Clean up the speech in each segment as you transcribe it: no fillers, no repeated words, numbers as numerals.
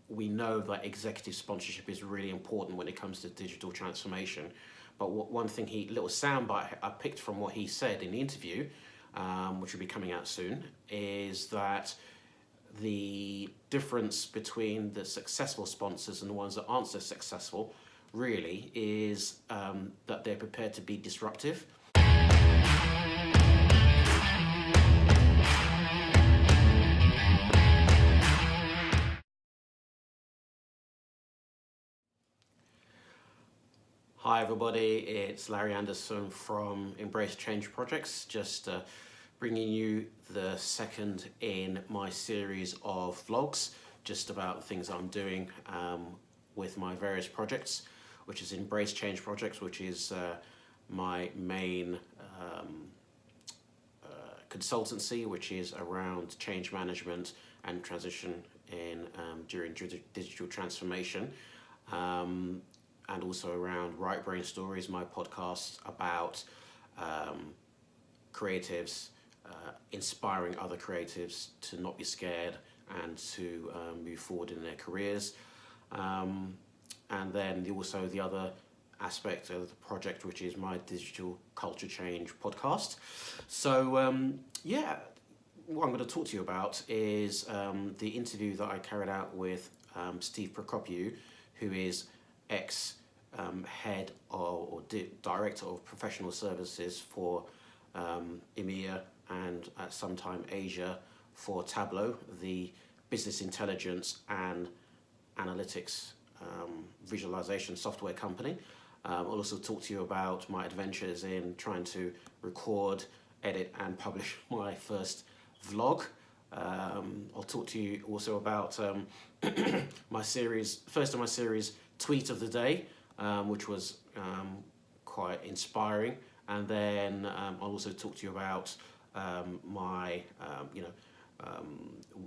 we know that executive sponsorship is really important when it comes to digital transformation. But one thing, little soundbite I picked from what he said in the interview, which will be coming out soon, is that the difference between the successful sponsors and the ones that aren't so successful really is that they're prepared to be disruptive. Hi everybody, it's Larry Anderson from Embrace Change Projects, just bringing you the second in my series of vlogs, just about things I'm doing with my various projects, which is Embrace Change Projects, which is my main consultancy, which is around change management and transition during digital transformation. And also around Right Brain Stories, my podcast about creatives, inspiring other creatives to not be scared and to move forward in their careers. And then also the other aspect of the project, which is my digital culture change podcast. So yeah, what I'm going to talk to you about is the interview that I carried out with Steve Prokopiou, who is ex-head or director of professional services for EMEA and at some time Asia for Tableau, the business intelligence and analytics visualization software company. I'll also talk to you about my adventures in trying to record, edit and publish my first vlog. I'll talk to you also about my series, first of my series, Tweet of the Day, which was quite inspiring, and then I'll also talk to you about my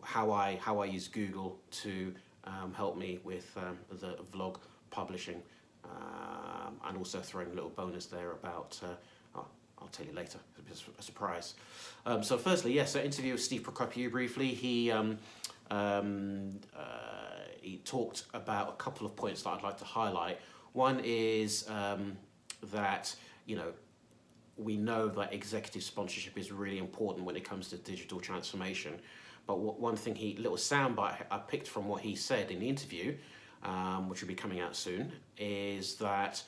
how I use Google to help me with the vlog publishing, and also throwing a little bonus there about I'll tell you later, it's a surprise. So firstly, yes, so interview with Steve Prokopiou briefly. He talked about a couple of points that I'd like to highlight. One is that, we know that executive sponsorship is really important when it comes to digital transformation. But one thing, little soundbite I picked from what he said in the interview, which will be coming out soon, is that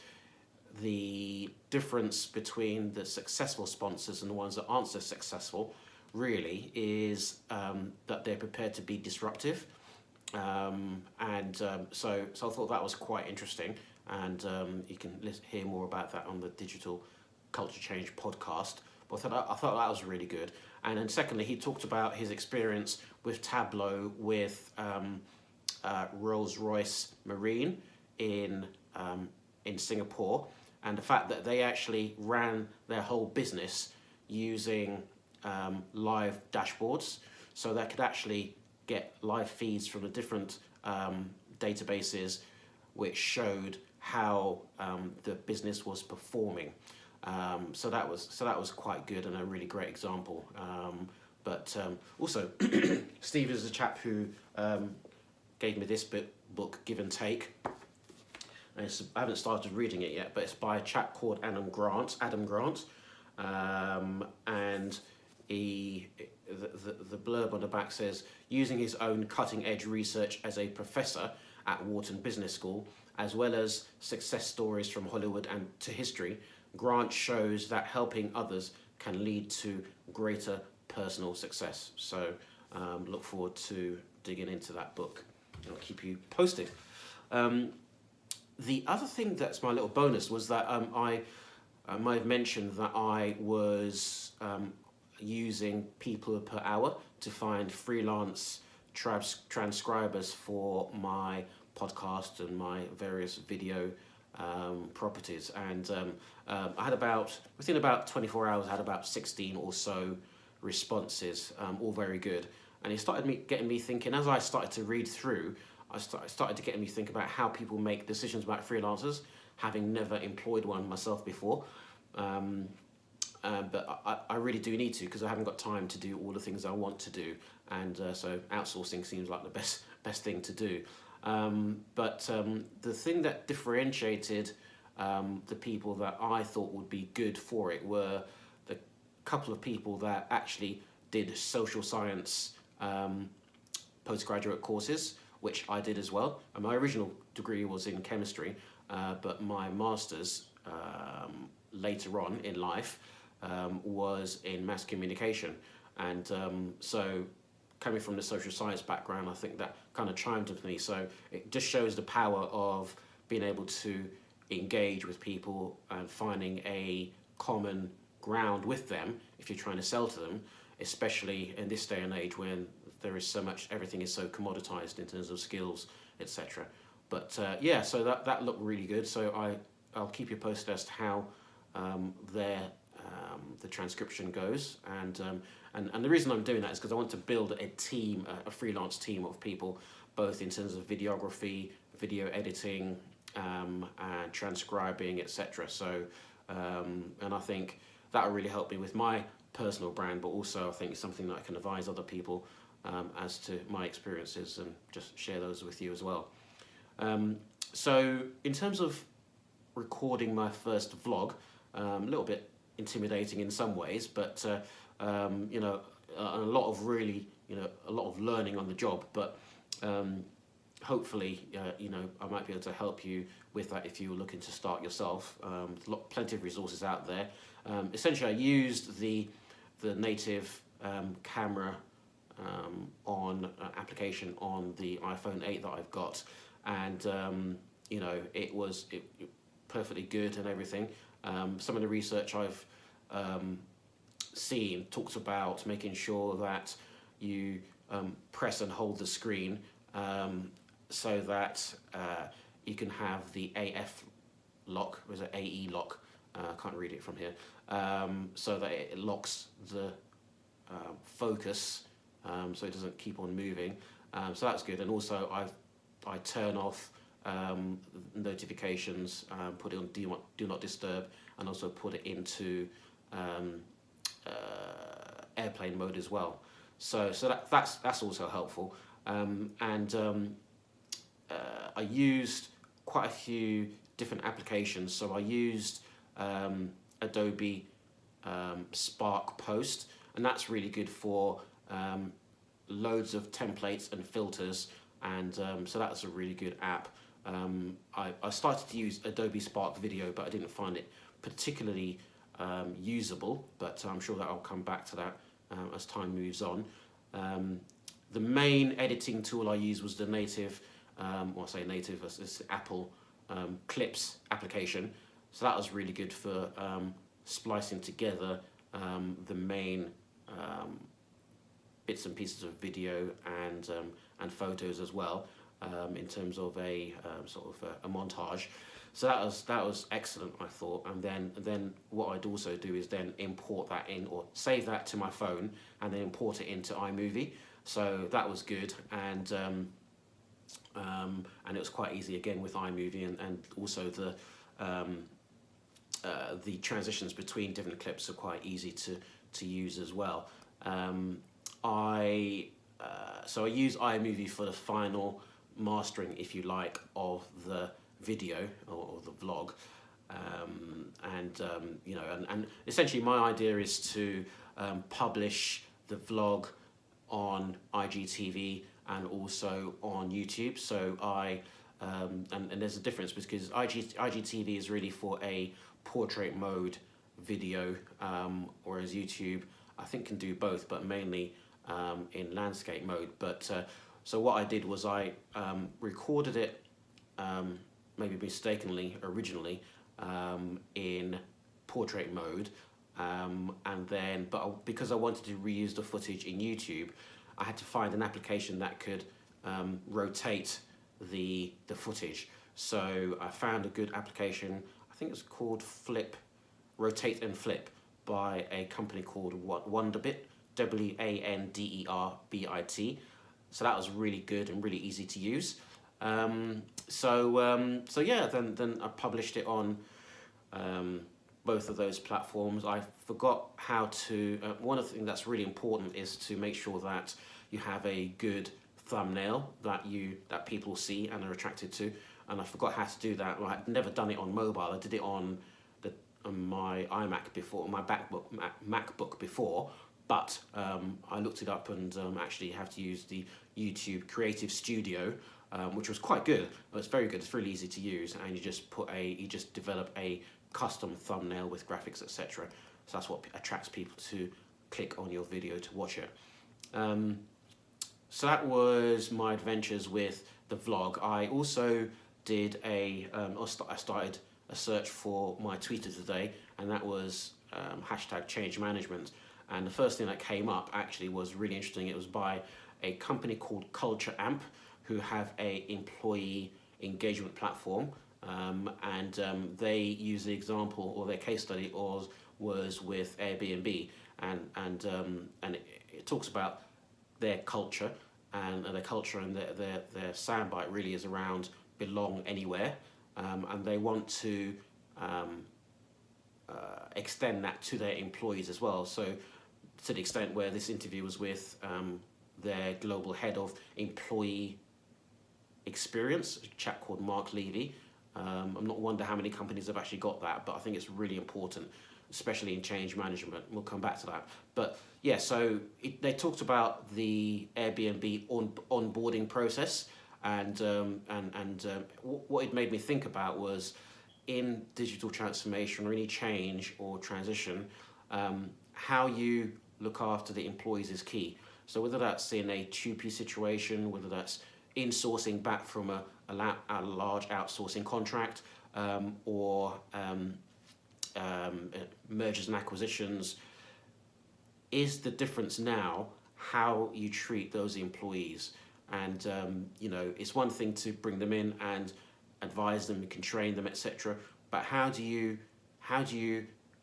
the difference between the successful sponsors and the ones that aren't so successful really is that they're prepared to be disruptive. So I thought that was quite interesting, and you can hear more about that on the Digital Culture Change podcast. But I thought that was really good. And then secondly, he talked about his experience with Tableau with Rolls-Royce Marine in Singapore, and the fact that they actually ran their whole business using live dashboards, so they could actually get live feeds from the different databases, which showed how the business was performing. So that was quite good and a really great example. Also, Steve is a chap who gave me this book, Give and Take. And I haven't started reading it yet, but it's by a chap called Adam Grant. And the blurb on the back says, using his own cutting-edge research as a professor at Wharton Business School, as well as success stories from Hollywood and to history, Grant shows that helping others can lead to greater personal success. So look forward to digging into that book. I'll keep you posted. The other thing that's my little bonus was that I might have mentioned that I was using people per hour to find freelance transcribers for my podcast and my various video properties, and I had within about 24 hours I had about 16 or so responses, all very good. And it started getting me thinking, as I started to read through, I started to get me think about how people make decisions about freelancers, having never employed one myself before. But I really do need to, because I haven't got time to do all the things I want to do, and so outsourcing seems like the best thing to do. But the thing that differentiated the people that I thought would be good for it were the couple of people that actually did social science postgraduate courses, which I did as well. And my original degree was in chemistry, but my master's later on in life was in mass communication. And so coming from the social science background, I think that kind of chimed with me. So it just shows the power of being able to engage with people and finding a common ground with them if you're trying to sell to them, especially in this day and age when there is so much, everything is so commoditized in terms of skills, etc. But yeah, so that looked really good. So I'll keep you posted as to how the transcription goes, and the reason I'm doing that is because I want to build a team, a freelance team of people, both in terms of videography, video editing, and transcribing, etc. So and I think that will really help me with my personal brand, but also I think it's something that I can advise other people as to my experiences and just share those with you as well. So in terms of recording my first vlog, a little bit intimidating in some ways, but you know, a lot of really, you know, a lot of learning on the job, but hopefully, you know, I might be able to help you with that if you're looking to start yourself. Plenty of resources out there. Essentially, I used the native camera on application on the iPhone 8 that I've got, and you know, it was perfectly good and everything. Some of the research I've seen talks about making sure that you press and hold the screen so that you can have the AF lock, or is it AE lock? I can't read it from here. So that it locks the focus so it doesn't keep on moving. So that's good. And also I turn off notifications, put it on do not disturb, and also put it into airplane mode as well. So that's also helpful. I used quite a few different applications. So I used Adobe Spark Post, and that's really good for loads of templates and filters, and so that's a really good app. I started to use Adobe Spark Video, but I didn't find it particularly usable, but I'm sure that I'll come back to that as time moves on. The main editing tool I used was the native, well, I say native, it's Apple Clips application. So that was really good for splicing together the main bits and pieces of video and photos as well, in terms of a sort of a montage. So that was excellent, I thought. And then what I'd also do is then import that in, or save that to my phone and then import it into iMovie. So that was good, and it was quite easy again with iMovie, and also the transitions between different clips are quite easy to use as well. So I use iMovie for the final mastering, if you like, of the video or the vlog, you know, and essentially my idea is to publish the vlog on IGTV and also on YouTube. So and there's a difference because IGTV is really for a portrait mode video, whereas YouTube I think can do both, but mainly in landscape mode. But so what I did was I recorded it maybe mistakenly originally in portrait mode, and then because I wanted to reuse the footage in YouTube, I had to find an application that could rotate the footage. So I found a good application. I think it's called Rotate and Flip, by a company called Wonderbit, WANDERBIT. So that was really good and really easy to use. So yeah, then I published it on both of those platforms. I forgot how to. One of the things that's really important is to make sure that you have a good thumbnail that people see and are attracted to. And I forgot how to do that. Well, I'd never done it on mobile. I did it on my iMac before, my MacBook before, but I looked it up and actually have to use the YouTube Creative Studio, which was quite good. It's very good. It's really easy to use, and you just develop a custom thumbnail with graphics, etc. So that's what attracts people to click on your video to watch it. So that was my adventures with the vlog. I also did I started a search for my tweeter today, and that was hashtag change management. And the first thing that came up actually was really interesting. It was by a company called Culture Amp, who have a employee engagement platform, and they use the example, or their case study was with Air BnB, and it talks about their culture, and their culture, and their soundbite really is around belong anywhere, and they want to extend that to their employees as well. So to the extent where this interview was with their global head of employee experience, a chap called Mark Levy. I'm not wonder how many companies have actually got that, but I think it's really important, especially in change management. We'll come back to that. But yeah, so they talked about the Airbnb onboarding process, and what it made me think about was, in digital transformation or any change or transition, how you look after the employees is key. So whether that's in a 2P situation, whether that's insourcing back from a large outsourcing contract, or mergers and acquisitions, is the difference now how you treat those employees. And it's one thing to bring them in and advise them, you can train them, etc. But how do you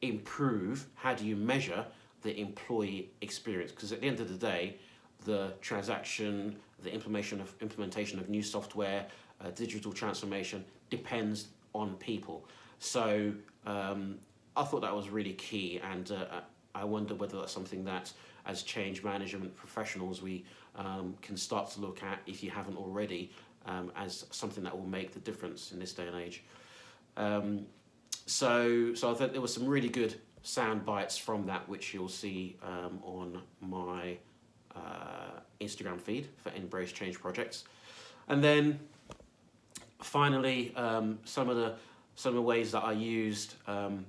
improve, how do you measure the employee experience? Because at the end of the day, the transaction, the implementation of new software, digital transformation depends on people. So I thought that was really key, and I wonder whether that's something that, as change management professionals, we can start to look at, if you haven't already, as something that will make the difference in this day and age. So I thought there were some really good sound bites from that, which you'll see on my Instagram feed for Embrace Change Projects. And then finally, some of the ways that I used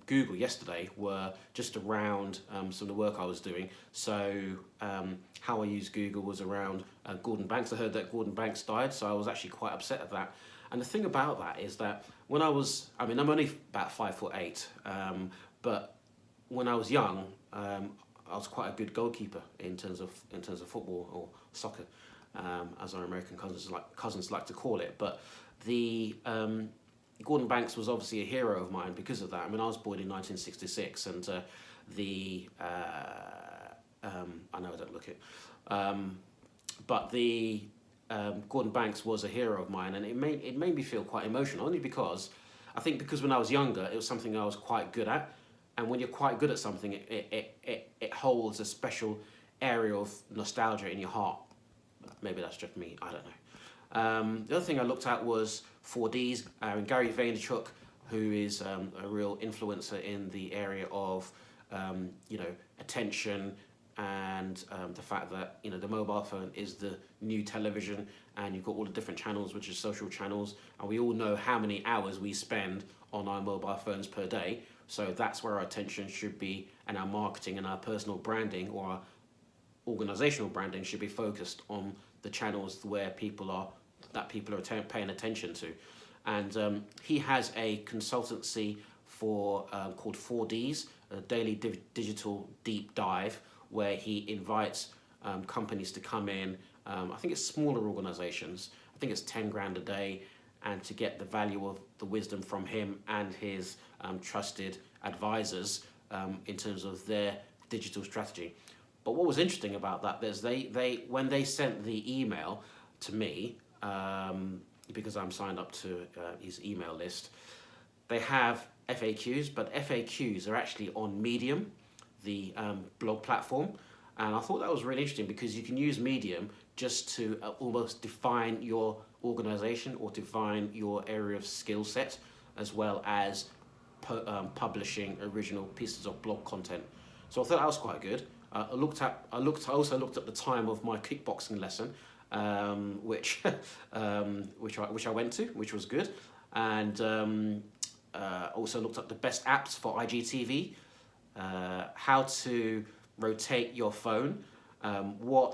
Google yesterday were just around some of the work I was doing. So how I used Google was around Gordon Banks. I heard that Gordon Banks died, so I was actually quite upset at that. And the thing about that is that when I'm only about 5'8", but when I was young, I was quite a good goalkeeper in terms of football or soccer, as our American cousins like to call it. But the Gordon Banks was obviously a hero of mine because of that. I mean, I was born in 1966, and I know I don't look it, but the Gordon Banks was a hero of mine, and it made me feel quite emotional, only because I think because when I was younger, it was something I was quite good at. And when you're quite good at something, it holds a special area of nostalgia in your heart. Maybe that's just me, I don't know. The other thing I looked at was 4Ds. Gary Vaynerchuk, who is a real influencer in the area of attention, and the fact that the mobile phone is the new television, and you've got all the different channels, which are social channels, and we all know how many hours we spend on our mobile phones per day. So that's where our attention should be, and our marketing and our personal branding, or our organizational branding, should be focused on the channels where people are paying attention to. And he has a consultancy called 4Ds, a daily digital deep dive, where he invites companies to come in. I think it's smaller organizations. I think it's 10 grand a day, and to get the value of the wisdom from him and his trusted advisors in terms of their digital strategy. But what was interesting about that is when they sent the email to me, because I'm signed up to his email list, they have FAQs, but FAQs are actually on Medium, the blog platform, And I thought that was really interesting because you can use Medium just to almost define your organization or define your area of skill set, as well as publishing original pieces of blog content. So I thought that was quite good. I also looked at the time of my kickboxing lesson, which I went to, which was good, and also looked up the best apps for IGTV, how to rotate your phone, why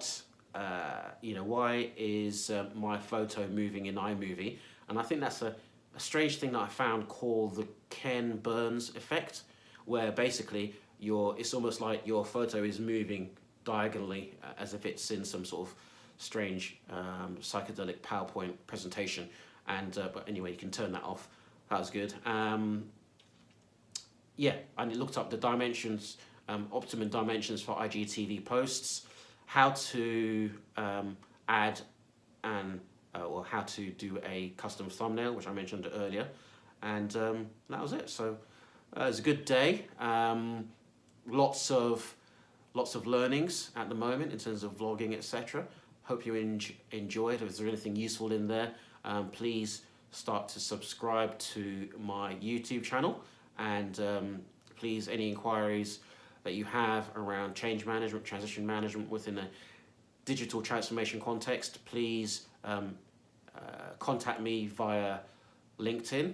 is my photo moving in iMovie, and I think that's a strange thing that I found called the Ken Burns effect, where basically it's almost like your photo is moving diagonally as if it's in some sort of strange psychedelic PowerPoint presentation, and but anyway, you can turn that off. That was good. Yeah, and it looked up the dimensions, optimum dimensions for IGTV posts, how to add or how to do a custom thumbnail, which I mentioned earlier, and that was it. So it was a good day. Lots of learnings at the moment in terms of vlogging, etc. Hope you enjoyed. If there's anything useful in there, please start to subscribe to my YouTube channel, and please, any inquiries that you have around change management, transition management within a digital transformation context, please contact me via LinkedIn,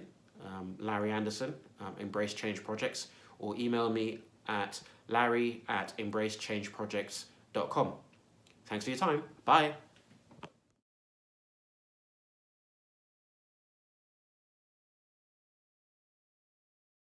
Larry Anderson, Embrace Change Projects, or email me at larry@embracechangeprojects.com. Thanks for your time. Bye.